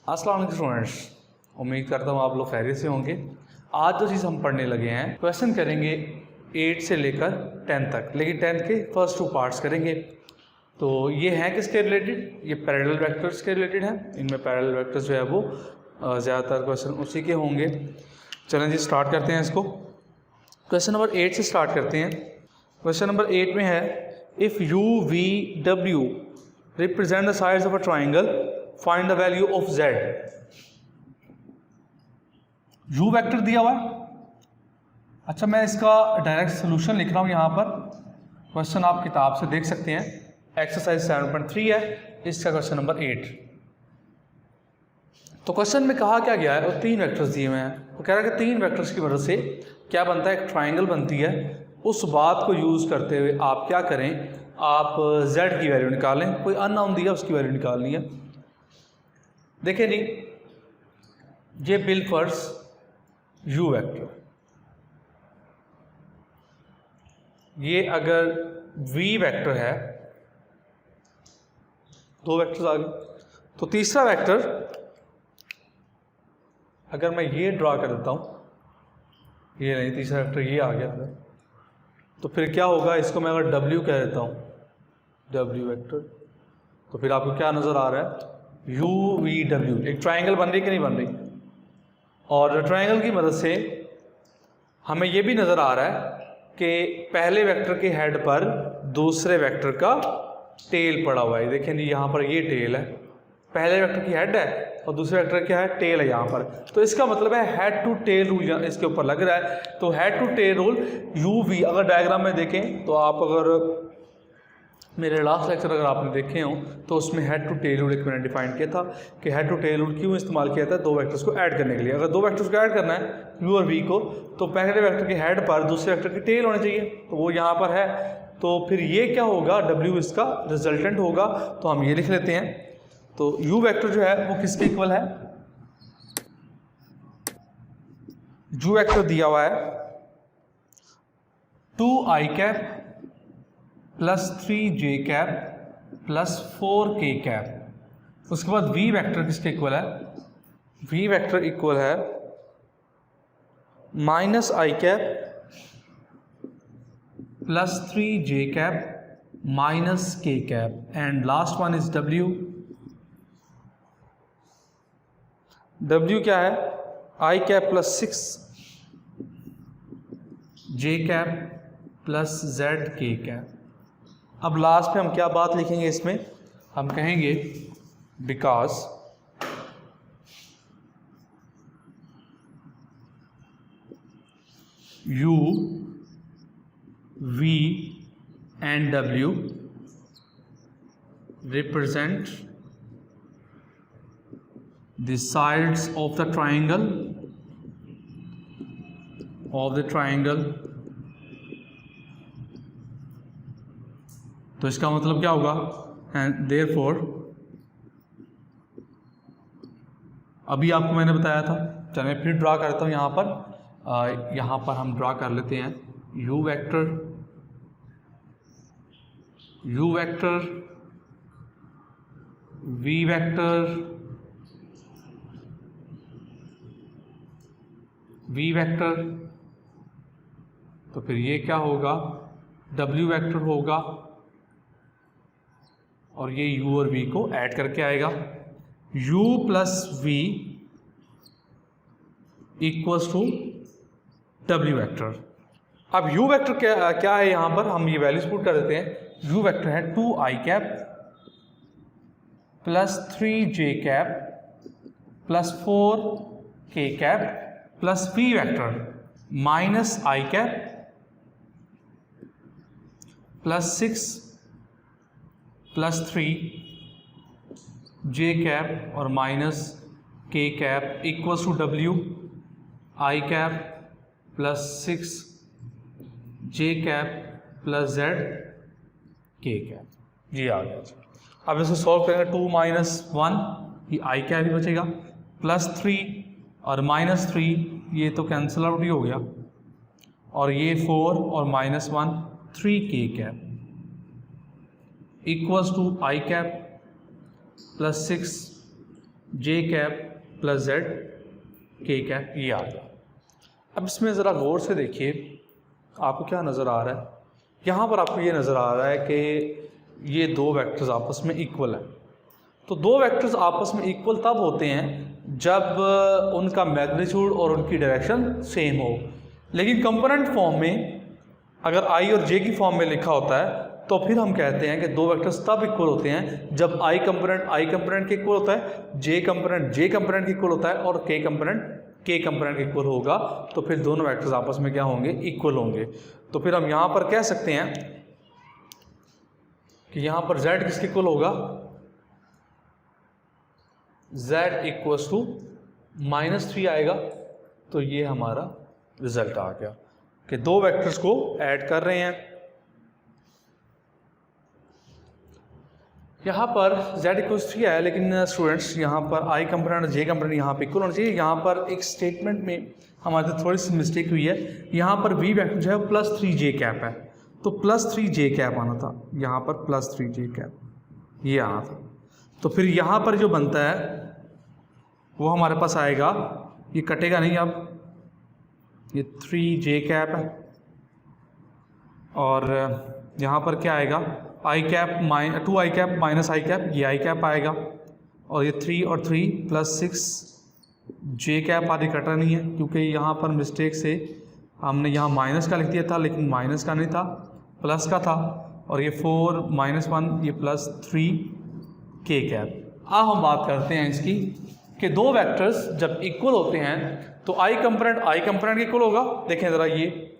अस्सलाम वालेकुम स्टूडेंट्स, उम्मीद करता हूँ आप लोग खैरियत से होंगे। आज जो चीज़ हम पढ़ने लगे हैं, क्वेश्चन करेंगे 8 से लेकर 10 तक, लेकिन 10 के फर्स्ट 2 पार्ट्स करेंगे। तो ये हैं किसके रिलेटेड? ये पैरेलल वेक्टर्स के रिलेटेड हैं। इनमें पैरेलल वेक्टर्स जो है वो ज़्यादातर क्वेश्चन उसी के होंगे। चलें जी, स्टार्ट करते हैं इसको। क्वेश्चन नंबर 8 से स्टार्ट करते हैं। क्वेश्चन नंबर 8 में है, if you V W represent the sides of a triangle, find the value of z। u vector दिया हुआ है। अच्छा, मैं इसका डायरेक्ट सोल्यूशन लिख रहा हूँ यहाँ पर। क्वेश्चन आप किताब से देख सकते हैं, एक्सरसाइज 7.3 है, इसका क्वेश्चन नंबर 8। तो क्वेश्चन में कहा क्या गया है, और 3 वेक्टर्स दिए हुए हैं। वो कह रहा है कि 3 वेक्टर्स की मदद से क्या बनता है, एक ट्राइंगल बनती है। उस बात को यूज़ करते हुए आप क्या करें, आप z की वैल्यू निकालें। कोई अननोन दिया, उसकी वैल्यू निकालनी है। देखिए जी, ये बिलफर्स u वेक्टर, ये अगर v वेक्टर है, 2 वेक्टर्स आ गए। तो तीसरा वेक्टर अगर मैं ये ड्रा कर देता हूँ, ये नहीं, तीसरा वेक्टर ये आ गया, तो फिर क्या होगा, इसको मैं अगर w कह देता हूँ, w वेक्टर, तो फिर आपको क्या नज़र आ रहा है, u v w। एक ट्राइंगल बन रही कि नहीं बन रही? और ट्राइंगल की मदद से हमें ये भी नज़र आ रहा है कि पहले वेक्टर के हेड पर दूसरे वेक्टर का टेल पड़ा हुआ है। देखें जी, यहाँ पर ये टेल है, पहले वेक्टर की हेड है और दूसरे वेक्टर क्या है, टेल है यहाँ पर। तो इसका मतलब है हेड टू टेल रूल इसके ऊपर लग रहा है। तो head to tail rule u v, अगर डायग्राम में देखें तो आप, अगर मेरे लास्ट लेक्चर अगर आपने देखे हो तो उसमें हेड टू टेल रूल एक मैंने डिफाइन किया था कि हेड टू टेल रूल क्यों इस्तेमाल किया था, 2 वेक्टर्स को ऐड करने के लिए। अगर 2 वेक्टर्स को ऐड करना है यू और वी को, तो पहले वेक्टर के हेड पर दूसरे वेक्टर की टेल होनी चाहिए, तो वो यहाँ पर है। तो फिर ये क्या होगा, W इसका रिजल्टेंट होगा। तो हम ये लिख लेते हैं। तो U वेक्टर जो है वो किसके इक्वल है, U वेक्टर दिया हुआ है 2i cap plus 3j cap plus 4k cap. उसके बाद v वेक्टर किसके इक्वल है, v वेक्टर इक्वल है minus i cap plus 3j cap minus k cap. And last one is w। w क्या है, i cap plus 6j cap plus zk cap. अब last पे हम क्या बात लिखेंगे इसमें, हम कहेंगे because u v and w represent the sides of the triangle तो इसका मतलब क्या होगा, एंड देयरफॉर, अभी आपको मैंने बताया था। चलिए फिर ड्रा करता हूँ यहाँ पर। यहाँ पर हम ड्रा कर लेते हैं u वेक्टर, v वेक्टर, तो फिर ये क्या होगा, w वेक्टर होगा, और ये u और v को ऐड करके आएगा, u plus v equals to w vector. अब u वेक्टर क्या है, यहाँ पर हम ये वैल्यूज पुट कर देते हैं। u वेक्टर है 2i cap plus 3j cap plus 4k cap plus v vector minus i cap plus 6 plus 3j cap और minus k cap equals to w i cap plus 6j cap plus z k cap. जी आ गया। अब इसे solve करेंगे, 2 minus 1, ये i cap ही बचेगा, plus 3 और माइनस 3, ये तो कैंसिल आउट ही हो गया, और ये 4 और minus 1 3k cap equals to i cap plus 6 j cap plus z k cap, ये आ गया। अब इसमें ज़रा गौर से देखिए, आपको क्या नज़र आ रहा है, यहाँ पर आपको ये नज़र आ रहा है कि ये दो वेक्टर्स आपस में इक्वल हैं। तो दो वेक्टर्स आपस में इक्वल तब होते हैं जब उनका मैग्नीट्यूड और उनकी डायरेक्शन सेम हो। लेकिन कंपोनेंट फॉर्म में अगर आई और जे की फॉर्म में लिखा होता है तो फिर हम कहते हैं कि दो वेक्टर्स तब इक्वल होते हैं जब आई कंपोनेंट के इक्वल होता है, जे कंपोनेंट के इक्वल होता है और के कंपोनेंट के इक्वल होगा, तो फिर दोनों वेक्टर्स आपस में क्या होंगे, इक्वल होंगे। तो फिर हम यहाँ पर कह सकते हैं कि यहाँ पर z किसके इक्वल होगा, z इक्वल्स टू -3 आएगा। तो ये हमारा रिजल्ट आ गया कि दो वेक्टर्स को ऐड कर रहे हैं। यहाँ पर z इक्वल्स 3 आया, लेकिन स्टूडेंट्स यहाँ पर आई कंपोनेंट और जे कंपोनेंट यहाँ पे इक्वल होना चाहिए। यहाँ पर एक स्टेटमेंट में हमारे थोड़ी सी मिस्टेक हुई है। यहाँ पर v वेक्टर जो है +3j कैप है, तो +3j कैप आना था, यहाँ पर +3j कैप ये आना था। तो फिर यहाँ पर जो बनता है वो हमारे पास आएगा, ये कटेगा नहीं, अब ये 3j कैप है और यहाँ पर क्या आएगा, आई कैप 2i कैप माइनस आई कैप, ये आई कैप आएगा और ये 3 और 3 +6 जे कैप आदि कटा नहीं है, क्योंकि यहाँ पर मिस्टेक से हमने यहाँ माइनस का लिख दिया था, लेकिन माइनस का नहीं था, प्लस का था। और ये 4 -1 ये +3 के कैप। अब हम बात करते हैं इसकी कि दो वेक्टर्स जब इक्वल होते हैं तो आई कंपोनेंट इक्वल होगा। देखें ज़रा, ये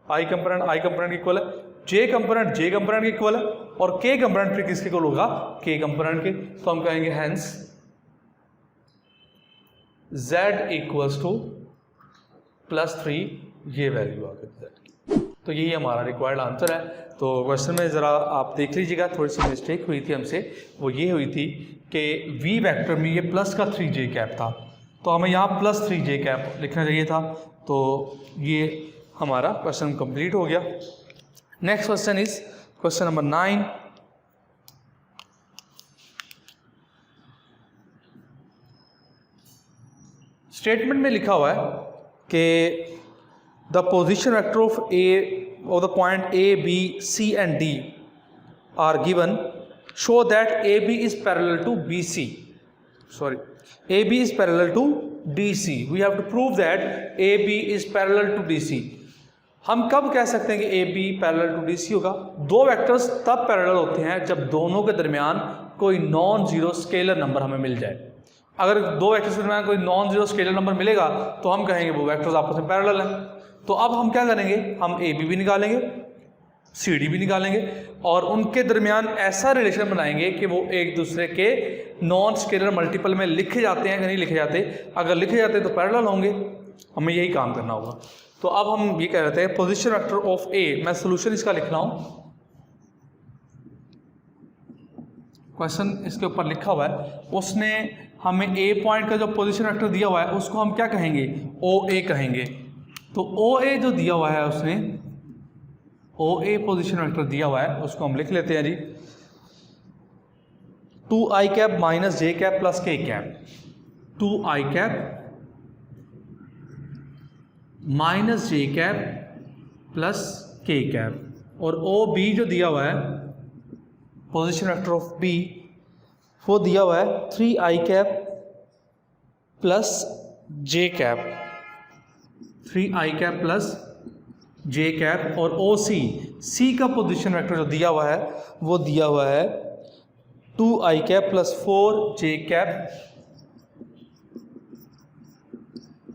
आई कंपोनेंट इक्वल है, जे कंपोनेंट इक्वल है और के कंपोनेंट फिर किसके इक्वल होगा, के कंपोनेंट के। तो हम कहेंगे हेंस z इक्वल्स टू +3, ये वैल्यू आ गई z की। तो यही हमारा रिक्वायर्ड आंसर है। तो क्वेश्चन में ज़रा आप देख लीजिएगा, थोड़ी सी मिस्टेक हुई थी हमसे, वो ये हुई थी कि v वेक्टर में ये प्लस का 3j कैप था, तो हमें यहाँ +3j कैप लिखना चाहिए था। तो ये हमारा क्वेश्चन कंप्लीट हो गया। Next question is question number 9। Statement में लिखा हुआ है कि the position vector of the point A B C and D are given, show that A B is parallel to B C, A B is parallel to D C. We have to prove that A B is parallel to D C. हम कब कह सकते हैं कि A B parallel to D C होगा? दो vectors तब parallel होते हैं जब दोनों के दरमियान कोई नॉन जीरो स्केलर नंबर हमें मिल जाए। अगर दो वेक्टर्स के दरमियान कोई नॉन जीरो स्केलर नंबर मिलेगा तो हम कहेंगे वो वेक्टर्स आपस में पैरेलल हैं। तो अब हम क्या करेंगे, हम ए बी भी निकालेंगे, सी डी भी निकालेंगे और उनके दरमियान ऐसा रिलेशन बनाएंगे कि वो एक दूसरे के नॉन स्केलर मल्टीपल में लिखे जाते हैं कि नहीं लिखे जाते। अगर लिखे जाते तो पैरेलल होंगे, हमें यही काम करना होगा। तो अब हम ये कह रहे थे पोजीशन वेक्टर ऑफ ए, मैं सोल्यूशन इसका लिख रहा हूँ, क्वेश्चन इसके ऊपर लिखा हुआ है, उसने हमें ए पॉइंट का जो पोजीशन वेक्टर दिया हुआ है उसको हम क्या कहेंगे, ओ ए कहेंगे। तो ओ ए जो दिया हुआ है, उसने ओ ए पोजीशन वेक्टर दिया हुआ है, उसको हम लिख लेते हैं जी 2i कैप माइनस जे कैप प्लस के कैप, 2i कैप माइनस जे कैप प्लस के कैप। और ओ बी जो दिया हुआ है पोजीशन वेक्टर ऑफ बी, वो दिया हुआ है 3i कैप प्लस जे कैप, 3i कैप प्लस जे कैप। और ओ सी का पोजीशन वेक्टर जो दिया हुआ है वो दिया हुआ है 2i cap plus 4j cap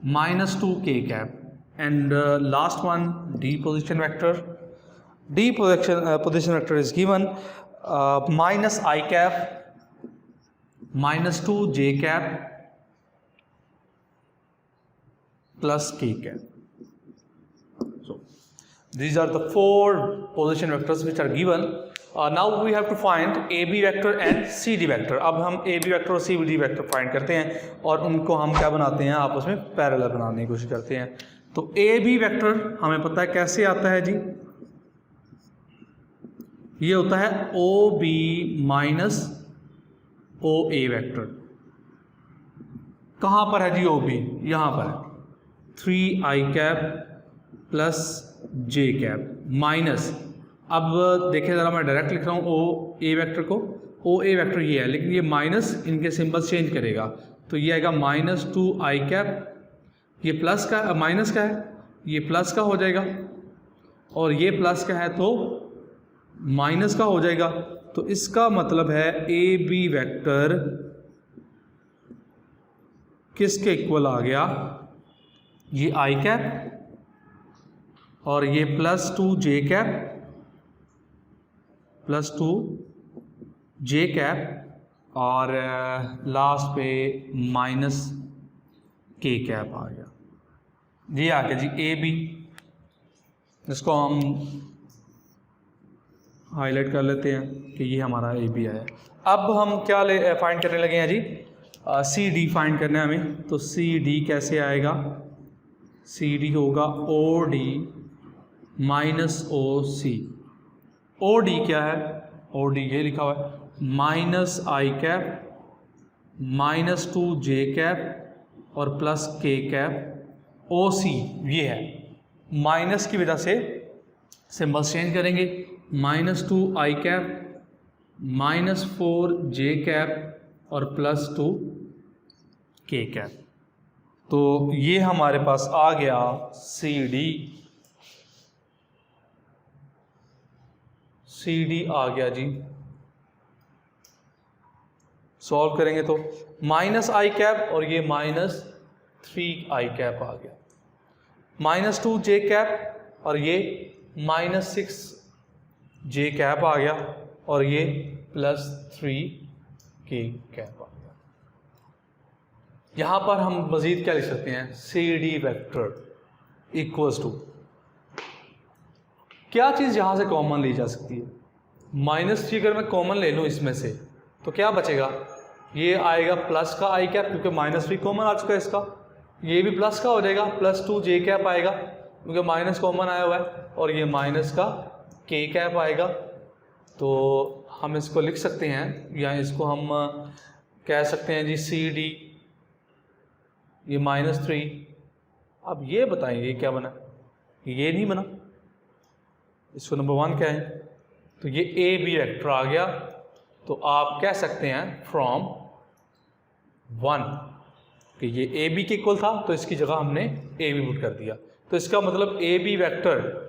minus 2k cap. And last one, D position vector. D position vector is given minus I cap minus 2j cap plus k cap. So these are the four position vectors which are given. Now we have to find AB vector and CD vector. अब हम AB vector और CD vector find करते हैं और उनको हम क्या बनाते हैं, आपस में पैरेलल बनाने की कोशिश करते हैं। तो ए बी वेक्टर हमें पता है कैसे आता है जी, ये होता है ओ बी माइनस ओ ए वेक्टर। कहाँ पर है जी ओ बी, यहाँ पर है 3i plus j cap minus, अब देखिए ज़रा मैं डायरेक्ट लिख रहा हूँ ओ ए वेक्टर को, ओ ए वेक्टर ये है लेकिन ये माइनस इनके सिंबल्स चेंज करेगा, तो ये आएगा -2i कैप, ये प्लस का माइनस का है, ये प्लस का हो जाएगा और ये प्लस का है तो माइनस का हो जाएगा। तो इसका मतलब है ए बी वेक्टर किसके इक्वल आ गया, ये आई कैप और ये +2j कैप, +2j कैप और लास्ट पे -k कैप आ गया। ये आ गया जी ए बी, इसको हम हाईलाइट कर लेते हैं कि ये हमारा ए बी आया। अब हम क्या फाइंड करने लगे हैं जी, सी डी फाइंड करना है हमें। तो सी डी कैसे आएगा, सी डी होगा ओ डी माइनस ओ सी। ओ डी क्या है, ओ डी ये लिखा हुआ है -i कैप -2j कैप और +k कैप, ओ सी ये है, माइनस की वजह से सिंबल्स चेंज करेंगे, -2i कैप -4j कैप और +2k कैप। तो ये हमारे पास आ गया सी डी आ गया जी। सॉल्व करेंगे तो -i कैप और ये -3i कैप आ गया, -2j कैप और ये -6j कैप आ गया और ये +3k कैप आ गया। यहाँ पर हम मज़ीद क्या लिख सकते हैं, C D vector equals to, क्या चीज़ यहाँ से कॉमन ली जा सकती है, -3 अगर मैं कॉमन ले लूँ इसमें से तो क्या बचेगा, ये आएगा प्लस का आई कैप क्योंकि -3 कॉमन आ चुका है इसका, ये भी प्लस का हो जाएगा, +2j कैप आएगा क्योंकि माइनस कॉमन आया हुआ है और ये माइनस का k कैप आएगा। तो हम इसको लिख सकते हैं या इसको हम कह सकते हैं जी सी डी, ये -3। अब ये बताएं ये क्या बना, ये नहीं बना, इसको नंबर 1 क्या है, तो ये ए बी वेक्टर आ गया। तो आप कह सकते हैं फ्रॉम 1 कि ये ए बी के इक्वल था तो इसकी जगह हमने ए बी पुट कर दिया, तो इसका मतलब ए बी वेक्टर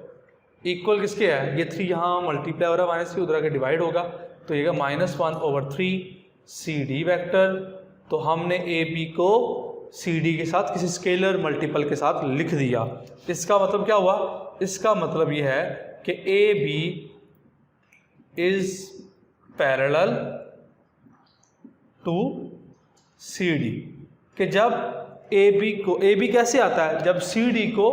इक्वल किसके है, ये 3 यहाँ मल्टीप्लाई हो रहा है -3 उधर आके डिवाइड होगा तो ये -1/3 सी डी वेक्टर। तो हमने ए बी को सी डी के साथ किसी स्केलर मल्टीपल के साथ लिख दिया। इसका मतलब क्या हुआ, इसका मतलब ये है कि A B is parallel to C D, कि जब ए बी कैसे आता है, जब सी डी को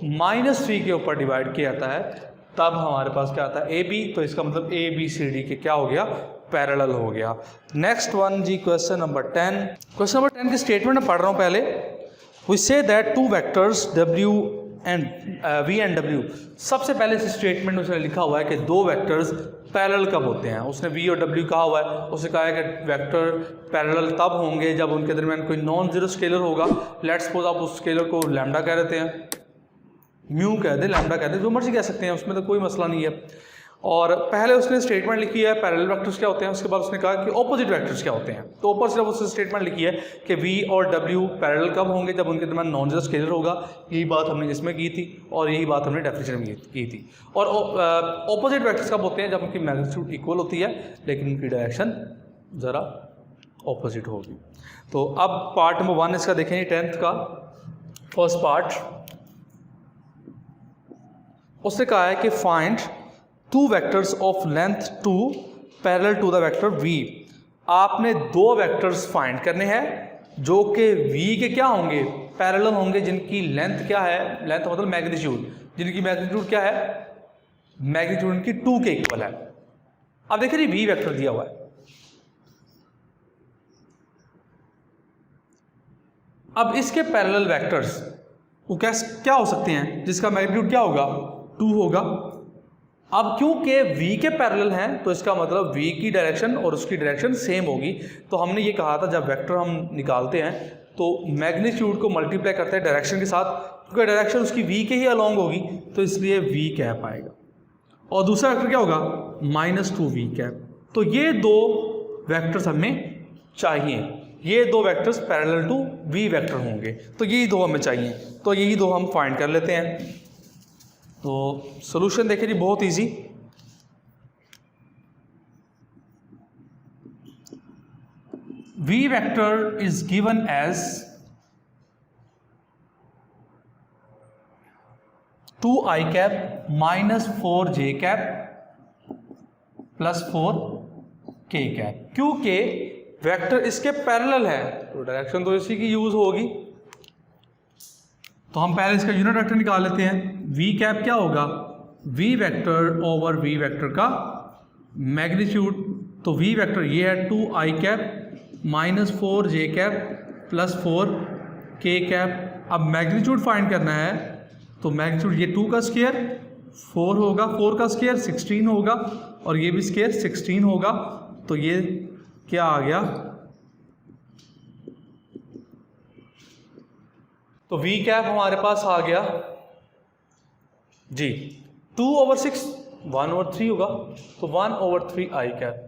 -3 के ऊपर डिवाइड किया जाता है तब हमारे पास क्या आता है ए बी। तो इसका मतलब ए बी सी डी के क्या हो गया, पैरेलल हो गया। नेक्स्ट वन जी क्वेश्चन नंबर 10। क्वेश्चन नंबर 10 की स्टेटमेंट मैं पढ़ रहा हूँ पहले। We say that 2 vectors W and V and W, सबसे पहले इस स्टेटमेंट में उसने लिखा हुआ है कि 2 वेक्टर्स पैरेलल कब होते हैं। उसने V और W कहा हुआ है, उसने कहा है कि वेक्टर पैरेलल तब होंगे जब उनके दरमियान कोई नॉन जीरो स्केलर होगा। लेट्स सपोज आप उस स्केलर को लैम्डा कह देते हैं, म्यू कह दे, लैम्डा कह दे, जो मर्जी कह सकते हैं, उसमें तो कोई मसला नहीं है। और पहले उसने स्टेटमेंट लिखी है पैरेलल वेक्टर्स क्या होते हैं, उसके बाद उसने कहा कि ऑपोजिट वेक्टर्स क्या होते हैं। तो ऊपर सिर्फ उसने स्टेटमेंट लिखी है कि V और W पैरेलल कब होंगे, जब उनके दरमियान नॉन जीरो स्केलर होगा। यही बात हमने इसमें की थी और यही बात हमने डेफिनेशन में की थी। और ऑपोजिट वेक्टर्स कब होते हैं, जब उनकी मैग्नीट्यूड इक्वल होती है लेकिन उनकी डायरेक्शन ज़रा ऑपोजिट होगी। तो अब पार्ट नंबर 1 इसका देखेंगे 10th का फर्स्ट पार्ट। उसने कहा है कि find 2 vectors of length 2 parallel to the vector V। आपने 2 वेक्टर्स फाइंड करने हैं जो कि V के क्या होंगे, पैरेलल होंगे, जिनकी लेंथ क्या है, लेंथ मतलब मैग्नीट्यूड, जिनकी मैग्नीट्यूड क्या है, मैग्नीट्यूड इनकी 2 के इक्वल है। अब देखिए V वेक्टर दिया हुआ है, अब इसके पैरेलल वेक्टर्स वो क्या हो सकते हैं जिसका मैग्नीट्यूड क्या होगा, 2 होगा। अब क्योंकि V के पैरेलल हैं तो इसका मतलब V की डायरेक्शन और उसकी डायरेक्शन सेम होगी। तो हमने ये कहा था जब वेक्टर हम निकालते हैं तो मैग्नीट्यूड को मल्टीप्लाई करते हैं डायरेक्शन के साथ, क्योंकि डायरेक्शन उसकी v के ही अलॉन्ग होगी, तो इसलिए v कैप आएगा। और दूसरा वेक्टर क्या होगा, -2v कैप। तो ये दो वेक्टर्स हमें चाहिए, ये दो vectors parallel to v vector होंगे, तो यही दो हमें चाहिए, तो यही दो हम फाइंड कर लेते हैं। तो सॉल्यूशन देखिए जी, बहुत easy. v vector is given as 2i cap minus 4j cap plus 4k cap, क्योंकि वेक्टर इसके पैरेलल है तो डायरेक्शन तो इसी की यूज होगी। तो हम पहले इसका यूनिट वेक्टर निकाल लेते हैं। v कैप क्या होगा, v vector over v vector का मैग्नीट्यूड। तो v वेक्टर ये है 2i cap -4j cap plus 4k cap. अब मैग्नीट्यूड फाइंड करना है, तो मैग्नीट्यूड ये 2 का स्क्वायर 4 होगा, 4 का स्क्वायर 16 होगा, और ये भी स्क्वायर 16 होगा। तो ये क्या आ गया, तो v कैप हमारे पास आ गया जी 2/6, 1/3 होगा, तो 1/3 i कैप,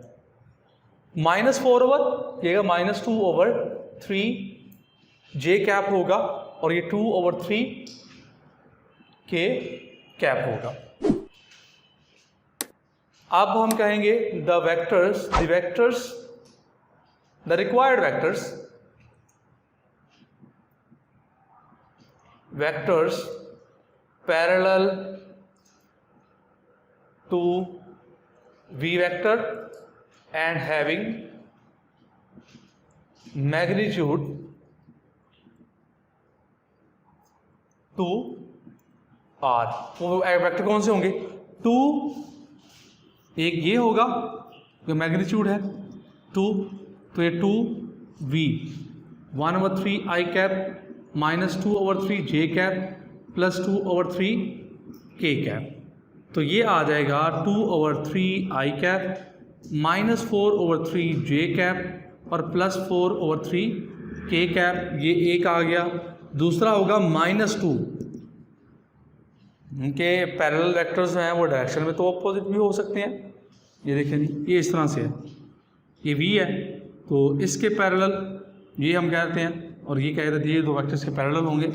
-4 ओवर ये -2/3 j कैप होगा, और ये 2/3 k कैप होगा। अब हम कहेंगे the required vectors parallel to v vector and having magnitude 2r। वो वेक्टर कौन से होंगे, 2, एक ये होगा जो मैग्नीट्यूड है 2, तो ये 2v 1/3 i cap -2/3 j cap plus 2/3 k cap. तो ये आ जाएगा 2/3 i कैप -4/3 j कैप और प्लस 4/3 k कैप। ये एक आ गया। दूसरा होगा -2, उनके पैरेलल वेक्टर्स हैं वो डायरेक्शन में तो ऑपोजिट भी हो सकते हैं। ये देखें ये इस तरह से है, ये v है तो इसके पैरेलल ये हम कहते हैं, और ये कह रहे थे ये दो वेक्टर्स के पैरेलल होंगे।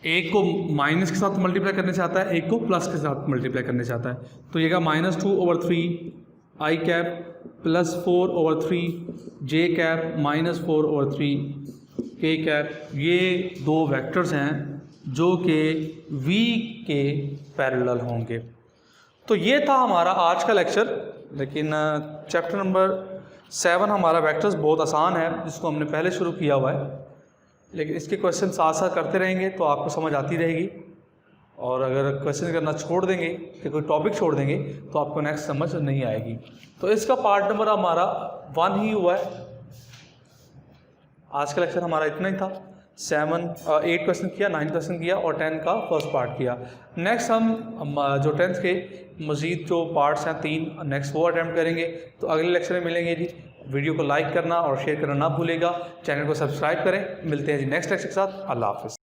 एक को माइनस के साथ मल्टीप्लाई करने से आता है, एक को प्लस के साथ मल्टीप्लाई करने से आता है। तो ये -2/3 i cap plus 4/3 j cap -4/3 k cap. ये दो वेक्टर्स हैं जो कि v के पैरेलल होंगे। तो ये था हमारा आज का लेक्चर। लेकिन चैप्टर नंबर 7 हमारा वेक्टर्स बहुत आसान है, जिसको हमने पहले शुरू किया हुआ है, लेकिन इसके क्वेश्चन साथ साथ करते रहेंगे तो आपको समझ आती रहेगी। और अगर क्वेश्चन करना छोड़ देंगे कि कोई टॉपिक छोड़ देंगे तो आपको नेक्स्ट समझ नहीं आएगी। तो इसका पार्ट नंबर हमारा 1 ही हुआ है। आज का लेक्चर हमारा इतना ही था। 8 क्वेश्चन किया, 9 क्वेश्चन किया और 10 का फर्स्ट पार्ट किया। नेक्स्ट हम जो 10th के मज़ीद जो पार्ट्स हैं 3 नेक्स्ट वो अटैम्प्ट करेंगे। तो अगले लेक्चर में मिलेंगे जी। वीडियो को लाइक करना और शेयर करना ना भूलेगा। चैनल को सब्सक्राइब करें। मिलते हैं जी नेक्स्ट लेक्चर के साथ। अल्लाह हाफ़िज़।